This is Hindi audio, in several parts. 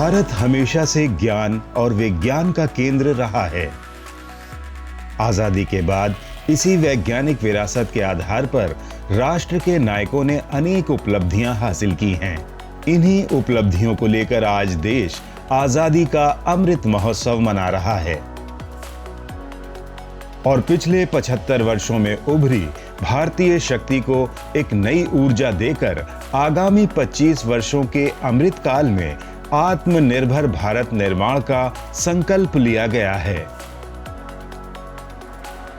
भारत हमेशा से ज्ञान और विज्ञान का केंद्र रहा है। आजादी के बाद इसी वैज्ञानिक विरासत के आधार पर राष्ट्र के नायकों ने अनेक उपलब्धियां हासिल की हैं। इन्हीं उपलब्धियों को लेकर आज देश आजादी का अमृत महोत्सव मना रहा है और पिछले 75 वर्षों में उभरी भारतीय शक्ति को एक नई ऊर्जा देकर आगामी 25 वर्षों के अमृत काल में आत्मनिर्भर भारत निर्माण का संकल्प लिया गया है।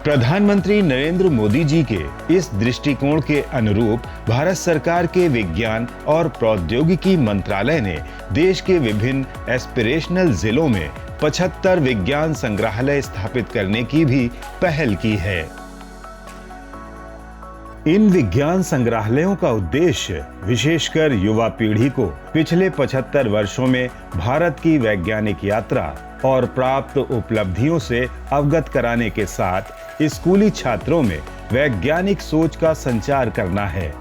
प्रधानमंत्री नरेंद्र मोदी जी के इस दृष्टिकोण के अनुरूप भारत सरकार के विज्ञान और प्रौद्योगिकी मंत्रालय ने देश के विभिन्न एस्पिरेशनल जिलों में 75 विज्ञान संग्रहालय स्थापित करने की भी पहल की है। इन विज्ञान संग्रहालयों का उद्देश्य विशेषकर युवा पीढ़ी को पिछले 75 वर्षों में भारत की वैज्ञानिक यात्रा और प्राप्त उपलब्धियों से अवगत कराने के साथ स्कूली छात्रों में वैज्ञानिक सोच का संचार करना है।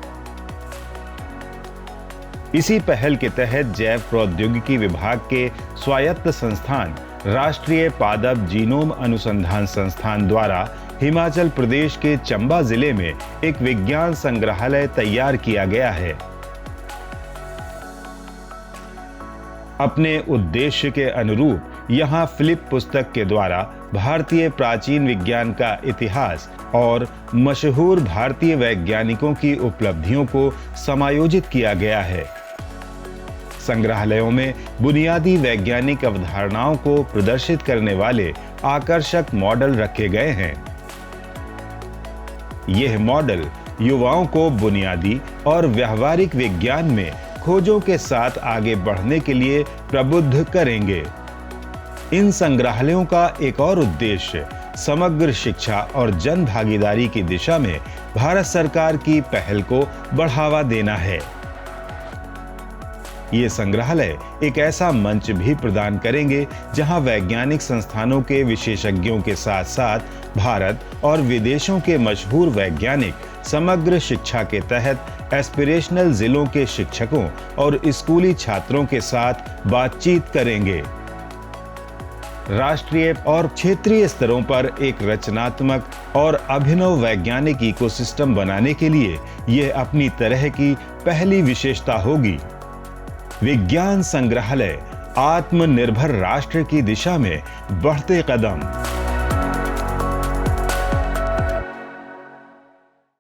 इसी पहल के तहत जैव प्रौद्योगिकी विभाग के स्वायत्त संस्थान राष्ट्रीय पादप जीनोम अनुसंधान संस्थान द्वारा हिमाचल प्रदेश के चंबा जिले में एक विज्ञान संग्रहालय तैयार किया गया है। अपने उद्देश्य के अनुरूप यहां फिलिप पुस्तक के द्वारा भारतीय प्राचीन विज्ञान का इतिहास और मशहूर भारतीय वैज्ञानिकों की उपलब्धियों को समायोजित किया गया है। संग्रहालयों में बुनियादी वैज्ञानिक अवधारणाओं को प्रदर्शित करने वाले आकर्षक मॉडल रखे गए हैं। यह मॉडल युवाओं को बुनियादी और व्यावहारिक विज्ञान में खोजों के साथ आगे बढ़ने के लिए प्रबुद्ध करेंगे। इन संग्रहालयों का एक और उद्देश्य समग्र शिक्षा और जन भागीदारी की दिशा में भारत सरकार की पहल को बढ़ावा देना है। ये संग्रहालय एक ऐसा मंच भी प्रदान करेंगे जहां वैज्ञानिक संस्थानों के विशेषज्ञों के साथ साथ भारत और विदेशों के मशहूर वैज्ञानिक समग्र शिक्षा के तहत एस्पिरेशनल जिलों के शिक्षकों और स्कूली छात्रों के साथ बातचीत करेंगे। राष्ट्रीय और क्षेत्रीय स्तरों पर एक रचनात्मक और अभिनव वैज्ञानिक इकोसिस्टम बनाने के लिए यह अपनी तरह की पहली विशेषता होगी। विज्ञान संग्रहालय आत्मनिर्भर राष्ट्र की दिशा में बढ़ते कदम।